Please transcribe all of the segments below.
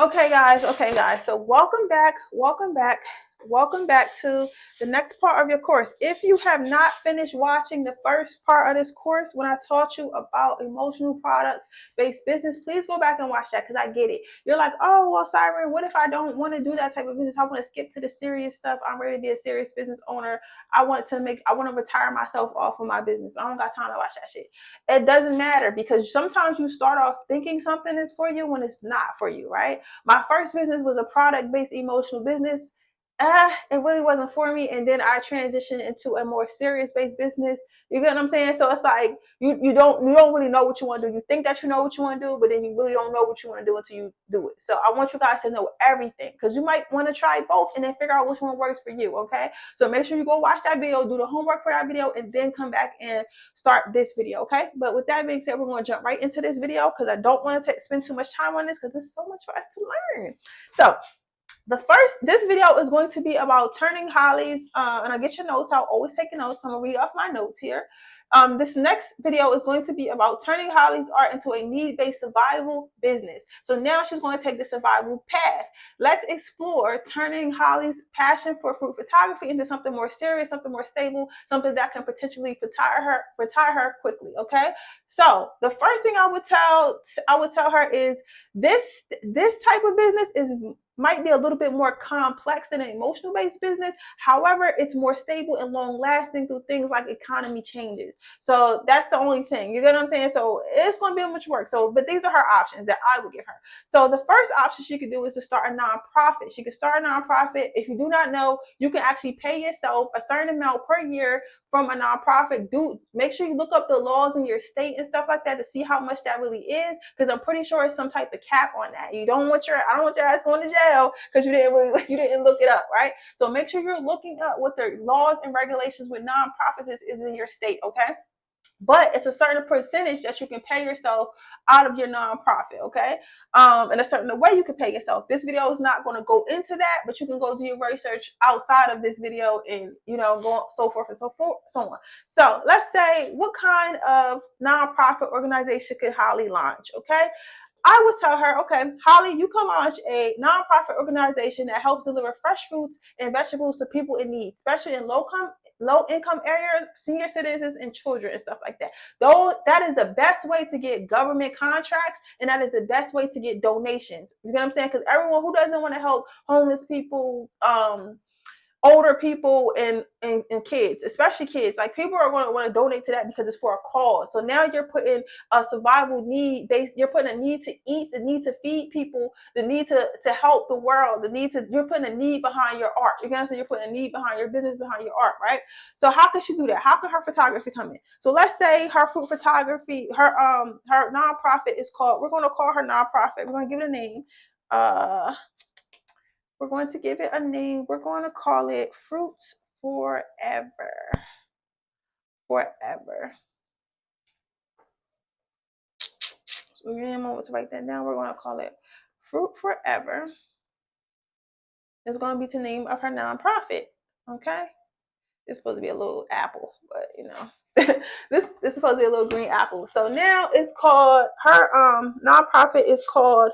Okay, guys. Okay, guys. So welcome back. Welcome back. Welcome back to the next part of your course. If you have not finished watching the first part of this course, when I taught you about emotional products based business, please go back and watch that because I get it. You're like, oh, well, Siren, what if I don't want to do that type of business? I want to skip to the serious stuff. I'm ready to be a serious business owner. I want to retire myself off of my business. I don't got time to watch that shit. It doesn't matter because sometimes you start off thinking something is for you when it's not for you, right? My first business was a product-based emotional business. It really wasn't for me. And then I transitioned into a more serious-based business. You get what I'm saying? So it's like you don't really know what you want to do. You think that you know what you want to do, but then you really don't know what you want to do until you do it. So I want you guys to know everything because you might want to try both and then figure out which one works for you. Okay? So make sure you go watch that video, do the homework for that video, and then come back and start this video. Okay? But with that being said, we're going to jump right into this video because I don't want to spend too much time on this because there's so much for us to learn. So this video is going to be about turning Holly's, and I'll get your notes. I'll always take notes. I'm going to read off my notes here. This next video is going to be about turning Holly's art into a need-based survival business. So now she's going to take the survival path. Let's explore turning Holly's passion for fruit photography into something more serious, something more stable, something that can potentially retire her quickly. Okay. So the first thing I would tell her is this type of business might be a little bit more complex than an emotional based business. However, it's more stable and long lasting through things like economy changes. So that's the only thing. You get what I'm saying? So it's going to be much work. So, but these are her options that I would give her. So the first option she could do is to start a nonprofit. She could start a nonprofit. If you do not know, you can actually pay yourself a certain amount per year from a nonprofit. Make sure you look up the laws in your state and stuff like that to see how much that really is, because I'm pretty sure it's some type of cap on that. I don't want your ass going to jail because you didn't look it up, right? So make sure you're looking up what the laws and regulations with nonprofits is in your state, okay? But it's a certain percentage that you can pay yourself out of your nonprofit, okay? And a certain way you can pay yourself. This video is not going to go into that, but you can go do your research outside of this video and, go so forth and so on. So let's say, what kind of nonprofit organization could Holly launch, okay? I would tell her, okay, Holly, you can launch a nonprofit organization that helps deliver fresh fruits and vegetables to people in need, especially in low income areas, senior citizens, and children and stuff like that. Though that is the best way to get government contracts, and that is the best way to get donations. You know what I'm saying? Because everyone who doesn't want to help homeless people, older people and kids, especially kids, like people are going to want to donate to that because it's for a cause. So now you're putting a survival need based, you're putting a need to eat, the need to feed people, the need to help the world, you're putting a need behind your art. You're going to say you're putting a need behind your business, behind your art, right? So how can she do that? How can her photography come in? So let's say her fruit photography, her nonprofit is called, we're going to call her nonprofit, we're going to give it a name. We're going to give it a name. We're going to call it Fruits Forever. Forever. So we're getting a moment to write that down. We're going to call it Fruit Forever. It's going to be the name of her nonprofit. Okay? It's supposed to be a little apple, but this is supposed to be a little green apple. So now it's called, her nonprofit is called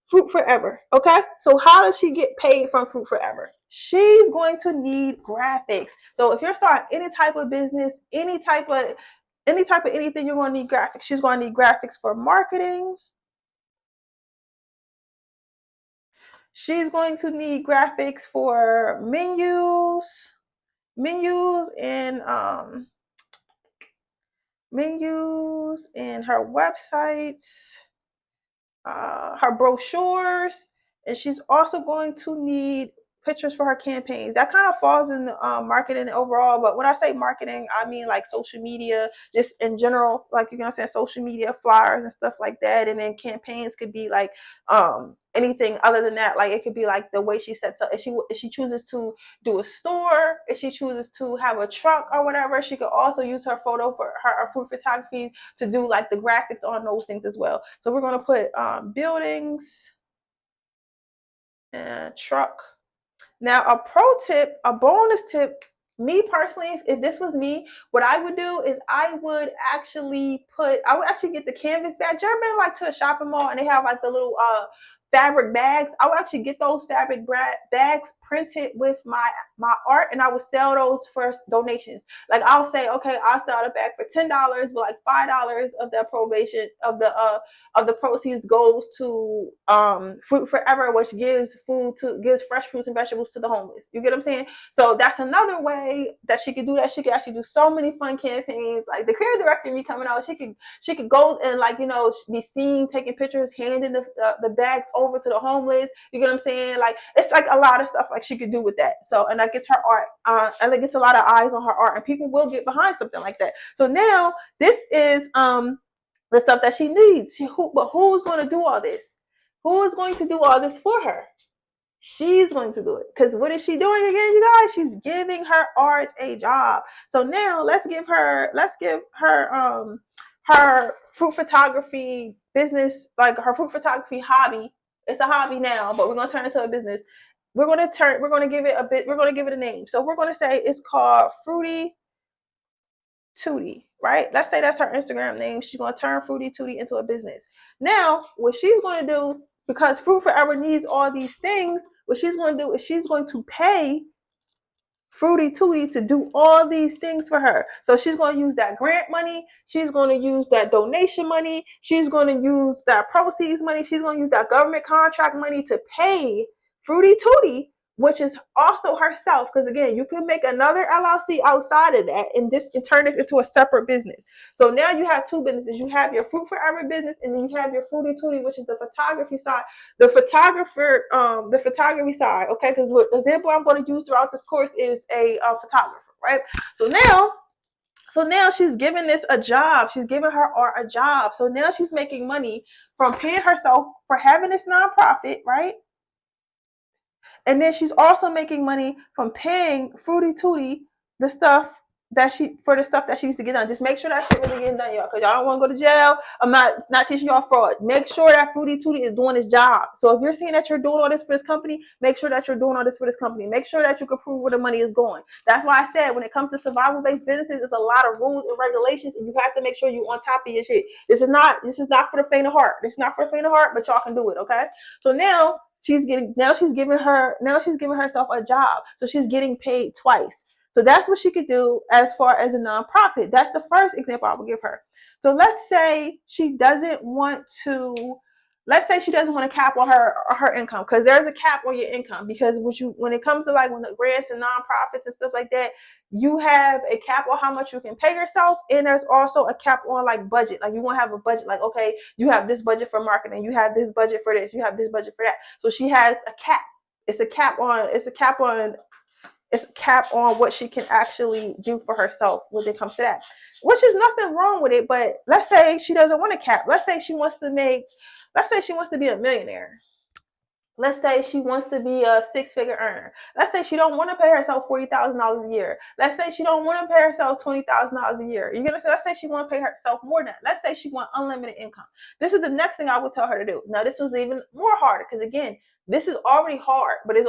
Fruit Forever. Okay, so how does she get paid from Fruit Forever? She's going to need graphics. So if you're starting any type of business, any type of anything, you're going to need graphics. She's going to need graphics for marketing. She's going to need graphics for menus and her websites, her brochures, and she's also going to need pictures for her campaigns. That kind of falls in marketing overall, but when I say marketing, I mean like social media, just in general, like you're gonna say social media flyers and stuff like that. And then campaigns could be like anything other than that. Like it could be like the way she sets up. If she chooses to do a store, if she chooses to have a truck or whatever, she could also use her photo for her food photography to do like the graphics on those things as well. So we're gonna put buildings and truck. Now, a bonus tip, me personally, if this was me, what I would do is I would actually get the canvas bags. You ever been like to a shopping mall and they have like the little fabric bags. I would actually get those fabric bags printed with my art, and I would sell those for donations. Like I'll say, okay, I'll sell the bag for $10, but like $5 of the appropriation of the proceeds goes to Fruit Forever, which gives fresh fruits and vegetables to the homeless. You get what I'm saying? So that's another way that she could do that. She could actually do so many fun campaigns. Like the creative director me coming out, she could go and like, you know, be seen taking pictures, handing the bags over to the homeless. You get what I'm saying? Like it's like a lot of stuff like she could do with that. So and that gets her art, and it gets a lot of eyes on her art, and people will get behind something like that. So now this is the stuff that she needs. But who's going to do all this? Who is going to do all this for her? She's going to do it. Because what is she doing again, you guys? She's giving her art a job. So now let's give her her fruit photography business, like her fruit photography hobby. It's a hobby now, but we're gonna turn it into a business. We're gonna give it a name. So we're gonna say it's called Fruity Tootie, right? Let's say that's her Instagram name. She's going to turn Fruity Tootie into a business. Now, what she's going to do, because Fruit Forever needs all these things, what she's going to do is she's going to pay Fruity Tootie to do all these things for her. So she's going to use that grant money. She's going to use that donation money. She's going to use that proceeds money. She's going to use that government contract money to pay Fruity Tootie, which is also herself. Because again, you can make another LLC outside of that and turn this into a separate business. So now you have two businesses. You have your Fruit Forever business, and then you have your Fruity Tootie, which is the photography side. The photography side, okay? Because the example I'm going to use throughout this course is a photographer, right? So now she's giving this a job. She's giving her art a job. So now she's making money from paying herself for having this nonprofit, right? And then she's also making money from paying Fruity Tootie the stuff that she needs to get done. Just make sure that shit really getting done, y'all, because y'all don't want to go to jail. I'm not teaching y'all fraud. Make sure that Fruity Tootie is doing his job. So if you're saying that you're doing all this for this company, make sure that you're doing all this for this company. Make sure that you can prove where the money is going. That's why I said when it comes to survival-based businesses, there's a lot of rules and regulations, and you have to make sure you're on top of your shit. This is not for the faint of heart. This is not for the faint of heart, but y'all can do it, okay? So now she's giving herself a job. So she's getting paid twice. So that's what she could do as far as a nonprofit. That's the first example I would give her. So let's say she doesn't want to cap on her income, because there's a cap on your income, because when it comes to like when the grants and nonprofits and stuff like that, you have a cap on how much you can pay yourself, and there's also a cap on like budget. Like you won't have a budget like, okay, you have this budget for marketing, you have this budget for this, you have this budget for that. So she has a cap. It's a cap on what she can actually do for herself when it comes to that, which is nothing wrong with it. But let's say she doesn't want a cap. Let's say she wants to be a millionaire. Let's say she wants to be a six-figure earner. Let's say she don't want to pay herself $40,000 a year. Let's say she don't want to pay herself $20,000 a year. You're gonna say, let's say she want to pay herself more than that. Let's say she want unlimited income. This is the next thing I would tell her to do. Now, this was even more harder, because again, this is already hard, but it's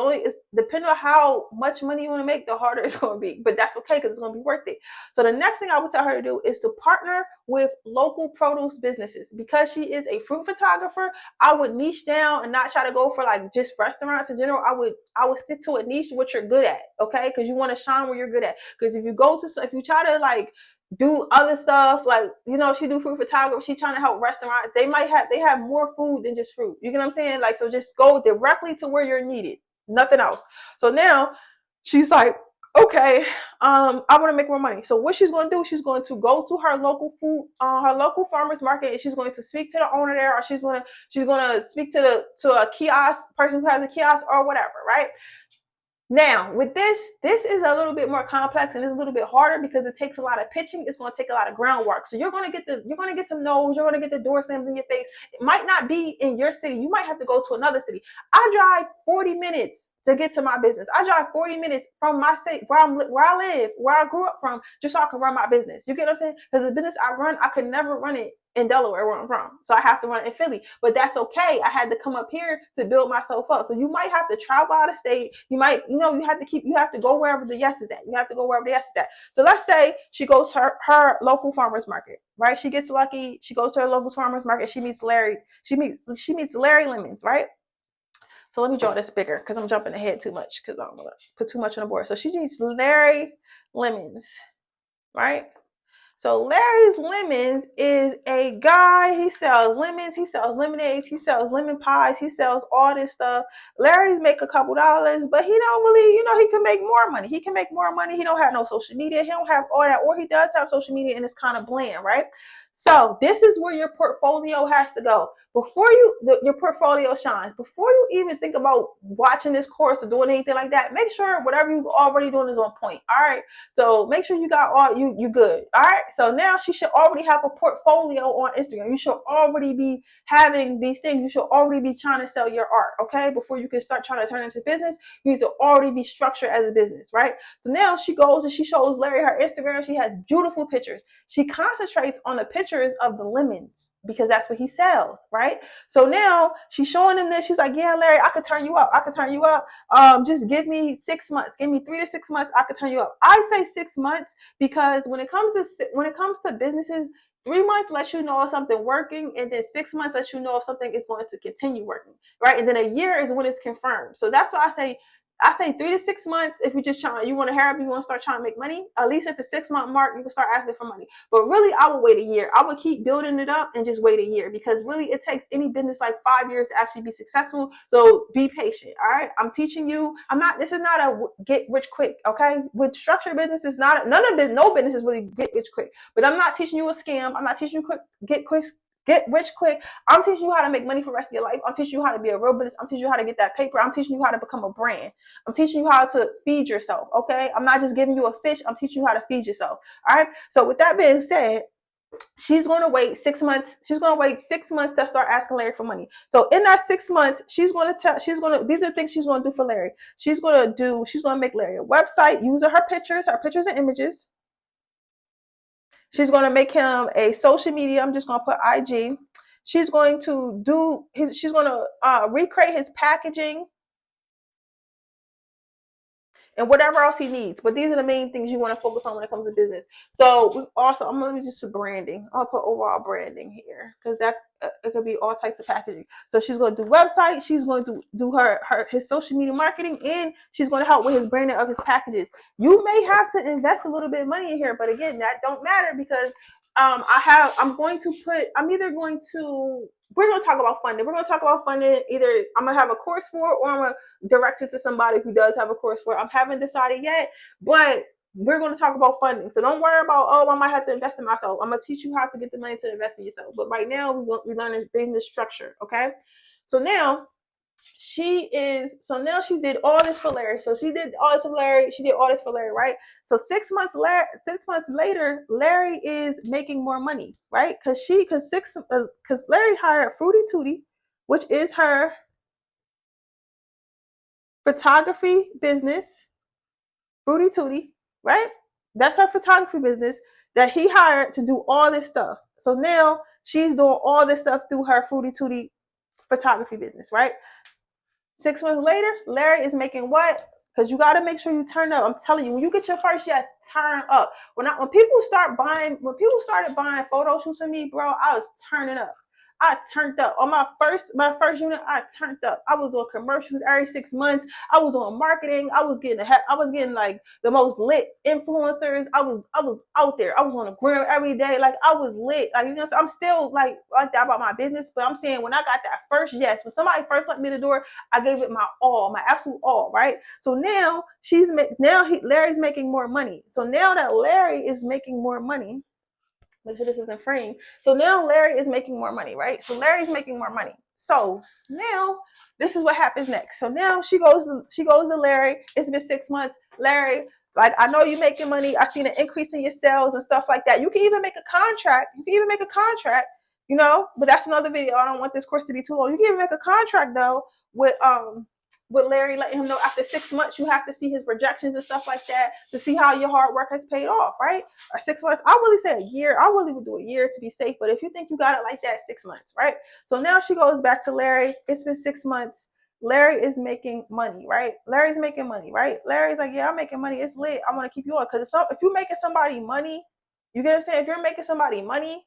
depending on how much money you want to make, the harder it's going to be. But that's okay, because it's going to be worth it. So the next thing I would tell her to do is to partner with local produce businesses. Because she is a fruit photographer, I would niche down and not try to go for like just restaurants in general. I would stick to a niche what you're good at, okay? Because you want to shine where you're good at. Because if you try to like do other stuff, like, you know, she do fruit photography, she trying to help restaurants, they have more food than just fruit. You get what I'm saying? Like, so just go directly to where you're needed, nothing else. So now she's like, okay, I want to make more money. So what she's going to do, she's going to go to her local farmers market, and she's going to speak to the owner there, or she's going to speak to a kiosk person who has a kiosk or whatever, right? Now, with this is a little bit more complex, and it's a little bit harder because it takes a lot of pitching. It's going to take a lot of groundwork. So you're going to get some no's. You're going to get the door slams in your face. It might not be in your city. You might have to go to another city. I drive 40 minutes to get to my business. I drive 40 minutes from my city, where I live, where I grew up from, just so I can run my business. You get what I'm saying? Because the business I run, I could never run it in Delaware, where I'm from. So I have to run it in Philly. But that's okay. I had to come up here to build myself up. So you might have to travel out of state. You have to go wherever the yes is at. You have to go wherever the yes is at. So let's say she goes to her local farmer's market, right? She gets lucky. She goes to her local farmer's market. She meets Larry Lemons, right? So let me draw this bigger because I'm jumping ahead too much because I'm going to put too much on the board. So she needs Larry Lemons, right? So Larry's Lemons is a guy. He sells lemons. He sells lemonades. He sells lemon pies. He sells all this stuff. Larry's make a couple dollars, but he don't really, he can make more money. He can make more money. He don't have no social media. He don't have all that, or he does have social media and it's kind of bland, right? So this is where your portfolio has to go. Before your portfolio shines, before you even think about watching this course or doing anything like that, make sure whatever you're already doing is on point. All right. So make sure you got all you good. All right. So now she should already have a portfolio on Instagram. You should already be having these things. You should already be trying to sell your art. Okay. Before you can start trying to turn it into business, you need to already be structured as a business. Right. So now she goes and she shows Larry her Instagram. She has beautiful pictures. She concentrates on the pictures of the lemons because that's what he sells. Right. So now she's showing him this. She's like, yeah, Larry, I could turn you up. I could turn you up. Just give me 6 months. Give me 3 to 6 months. I could turn you up. I say 6 months because when it comes to businesses, 3 months lets you know if something working, and then 6 months lets you know if something is going to continue working, right? And then a year is when it's confirmed. So that's why I say 3 to 6 months if you want to hurry up, you want to start trying to make money. At least at the 6 month mark, you can start asking for money. But really, I would wait a year. I would keep building it up and just wait a year because really, it takes any business like 5 years to actually be successful. So be patient. All right, I'm teaching you. This is not a get rich quick. Okay, with structured business, is not no business is really get rich quick. But I'm not teaching you a scam. I'm not teaching you get rich quick. I'm teaching you how to make money for the rest of your life. I'm teaching you how to be a real business. I'm teaching you how to get that paper. I'm teaching you how to become a brand. I'm teaching you how to feed yourself. Okay. I'm not just giving you a fish. I'm teaching you how to feed yourself. All right. So with that being said, she's going to wait 6 months. She's going to wait 6 months to start asking Larry for money. So in that 6 months, these are the things she's going to do for Larry. She's going to make Larry a website using her pictures and images. She's going to make him a social media. I'm just going to put IG. She's going to recreate his packaging and whatever else he needs. But these are the main things you want to focus on when it comes to business. So I'm going to just do branding. I'll put overall branding here because it could be all types of packaging. So she's going to do website. She's going to do his social media marketing, and she's going to help with his branding of his packages. You may have to invest a little bit of money in here, but again, that don't matter because we're going to talk about funding. We're going to talk about funding. Either I'm going to have a course for it or I'm going to direct it to somebody who does have a course for it. I haven't decided yet, but we're going to talk about funding. So don't worry about, I might have to invest in myself. I'm going to teach you how to get the money to invest in yourself. But right now, we learn business structure, okay? So now, she did all this for Larry. So she did all this for Larry. She did all this for Larry, right? So 6 months later, Larry is making more money, right? Because Larry hired Fruity Tooty, which is her photography business. Fruity Tooty, right? That's her photography business that he hired to do all this stuff. So now she's doing all this stuff through her Fruity Tooty photography business, right? 6 months later, Larry is making what? Because you got to make sure you turn up. I'm telling you, when you get your first yes, turn up. When people started buying photo shoots from me, bro, I was turning up. I turned up on my first unit. I turned up. I was doing commercials every 6 months. I was doing marketing. I was getting like the most lit influencers. I was out there. I was on the grill every day. Like I was lit. Like I'm still like that about my business. But I'm saying when I got that first yes, when somebody first let me in the door, I gave it my all, my absolute all. Right. So now Larry's making more money. So now that Larry is making more money. Make sure this isn't framed. So now Larry is making more money, right? So Larry's making more money. So now this is what happens next. So now she goes to Larry. It's been 6 months. Larry, like I know you're making money. I've seen an increase in your sales and stuff like that. You can even make a contract. But that's another video. I don't want this course to be too long. You can even make a contract though with Larry, letting him know after 6 months you have to see his projections and stuff like that to see how your hard work has paid off, right? Or 6 months. I really say a year. I really would do a year to be safe. But if you think you got it like that, 6 months, right? So now she goes back to Larry. It's been 6 months. Larry is making money, right? Larry's making money, right? Larry's like, yeah, I'm making money. It's lit. I want to keep you on. Because if you're making somebody money, you get what I'm saying? If you're making somebody money,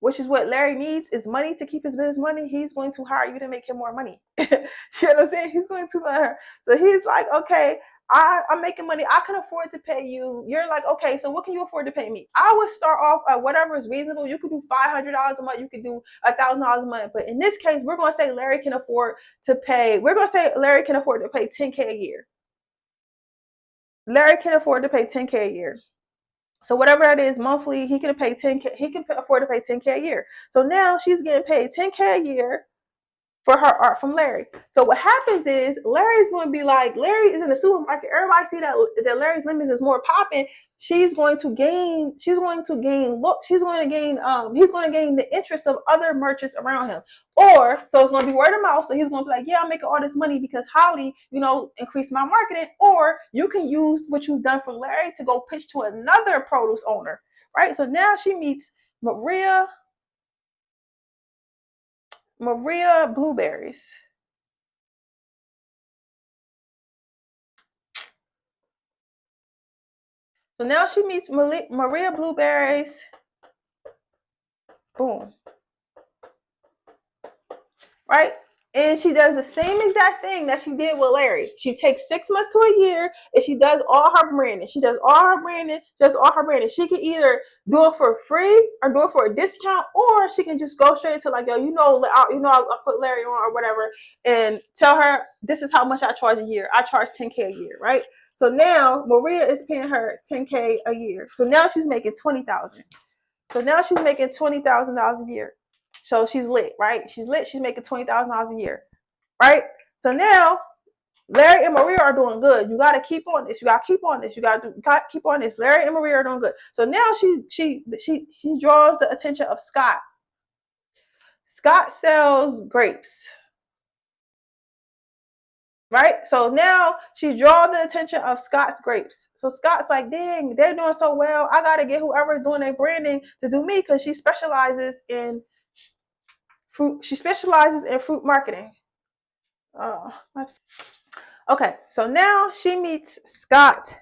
which is what Larry needs, is money to keep his business money, he's going to hire you to make him more money. You know what I'm saying? He's going to let her. So he's like, okay, I'm making money. I can afford to pay you. You're like, okay, so what can you afford to pay me? I would start off at whatever is reasonable. You could do $500 a month. You could do $1,000 a month. But in this case, we're going to say Larry can afford to pay. We're going to say Larry can afford to pay $10K a year. Larry can afford to pay $10K a year. So whatever that is monthly, he can pay $10K. He can afford to pay $10K a year. So now she's getting paid $10K a year for her art from Larry. So what happens is Larry's going to be like, Larry is in the supermarket. Everybody see that Larry's limits is more popping. He's going to gain the interest of other merchants around him. Or, so it's going to be word of mouth. So he's going to be like, yeah, I'm making all this money because Holly, increased my marketing. Or you can use what you've done from Larry to go pitch to another produce owner, right? So now she meets Maria Blueberries. So now she meets Maria Blueberries. Boom. Right? And she does the same exact thing that she did with Larry. She takes 6 months to a year and she does all her branding. She can either do it for free or do it for a discount, or she can just go straight into like, I'll put Larry on or whatever and tell her this is how much I charge a year. I charge $10K a year, right? So now Maria is paying her $10K a year. So now she's making $20,000. So now she's making $20,000 a year. So she's lit, right? She's lit. She's making $20,000 a year, right? So now Larry and Maria are doing good. You got to keep on this. You got to keep on this. You got to keep on this. Larry and Maria are doing good. So now she draws the attention of Scott. Scott sells grapes. Right? So now she draws the attention of Scott's grapes. So Scott's like, dang, they're doing so well. I got to get whoever's doing their branding to do me because she specializes in fruit. She specializes in fruit marketing. Okay, so now she meets Scott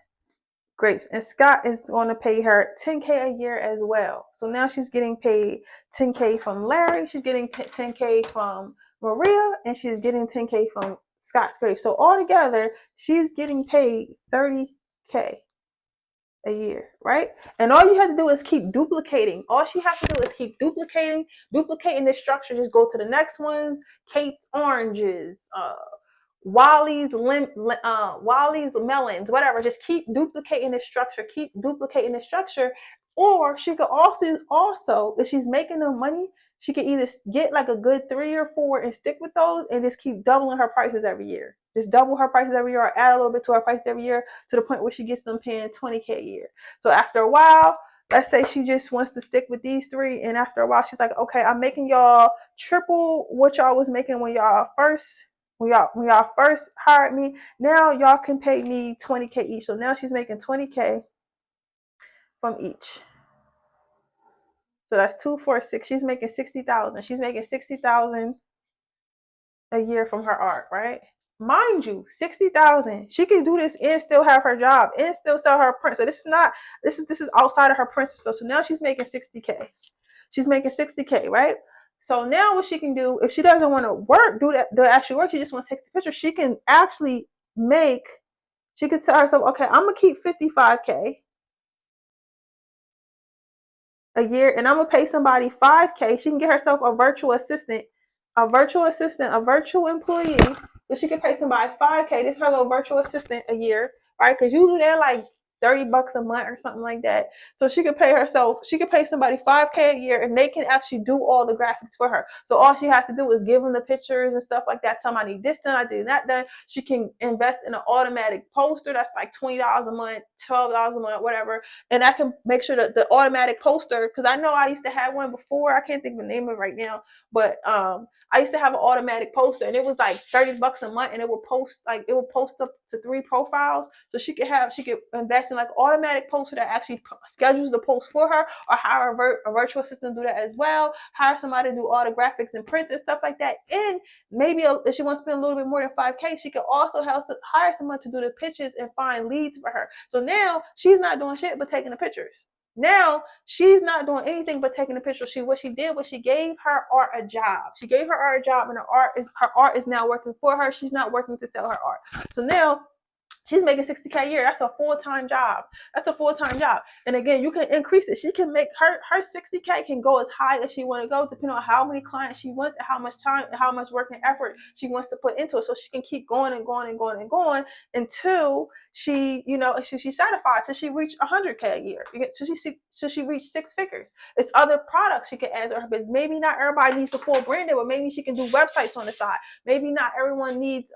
Grapes, and Scott is going to pay her $10K a year as well. So now she's getting paid $10K from Larry. She's getting $10K from Maria, and she's getting $10K from Scott's Grapes. So altogether, she's getting paid $30K a year, right? And all you have to do is keep duplicating. All she has to do is keep duplicating this structure. Just go to the next ones. Kate's oranges, Wally's melons, whatever. Just keep duplicating this structure. Or she could also, if she's making the money, she could either get like a good 3 or 4 and stick with those and just keep doubling her prices every year. Just double her prices every year or add a little bit to her prices every year to the point where she gets them paying $20K a year. So after a while, let's say she just wants to stick with these 3, and after a while she's like, okay, I'm making y'all triple what y'all was making when y'all first hired me. Now y'all can pay me $20K each. So now she's making $20K from each. So that's 2, 4, 6. She's making $60,000. She's making $60,000 a year from her art, right? Mind you, $60,000. She can do this and still have her job and still sell her print. So this is outside of her print stuff. So now she's making $60K. She's making $60K, right? So now what she can do, if she doesn't want to work, do the actual work, she just wants to take the picture, she can actually she could tell herself, okay, I'm gonna keep $55K a year and I'm gonna pay somebody $5K. She can get herself a virtual assistant, a virtual employee, that she can pay somebody $5K. This is her little virtual assistant a year, right? Because usually they're like $30 a month or something like that. So she could pay somebody $5K a year and they can actually do all the graphics for her. So all she has to do is give them the pictures and stuff like that. Tell them I need this done, I did that done. She can invest in an automatic poster that's like $20 a month, $12 a month, whatever. And I can make sure that the automatic poster, because I know I used to have one before. I can't think of the name of it right now, but I used to have an automatic poster and it was like $30 a month and it would post up to 3 profiles. So she could invest in like automatic poster that actually schedules the post for her, or hire a virtual assistant to do that as well. Hire somebody to do all the graphics and prints and stuff like that. And maybe if she wants to spend a little bit more than $5K, she could also hire someone to do the pictures and find leads for her. So now she's not doing shit but taking the pictures. Now she's not doing anything but taking a picture. What she did was she gave her art a job. She gave her art a job, and her art is now working for her. She's not working to sell her art. So now she's making 60K a year. That's a full-time job. That's a full-time job. And again, you can increase it. She can make her 60K can go as high as she want to go, depending on how many clients she wants and how much time and how much work and effort she wants to put into it. So she can keep going and going and going and going until she, she's satisfied, till she reach 100K a year. So she reach six figures. It's other products she can add to her business. Maybe not everybody needs the full branding, but maybe she can do websites on the side. Maybe not everyone needs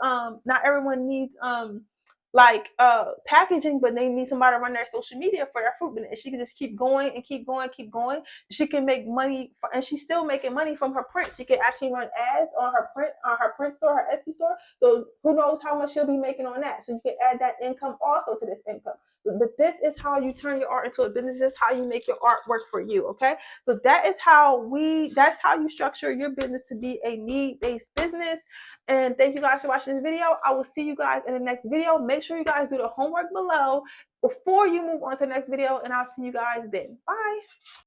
packaging, but they need somebody to run their social media for their fruit business. She can just keep going and keep going, keep going. She can make money, and she's still making money from her print. She can actually run ads on her print store, her Etsy store. So who knows how much she'll be making on that? So you can add that income also to this income. But this is how you turn your art into a business. This is how you make your art work for you. Okay. So that's how you structure your business to be a need-based business. And thank you guys for watching this video. I will see you guys in the next video. Make sure you guys do the homework below before you move on to the next video, and I'll see you guys then. Bye.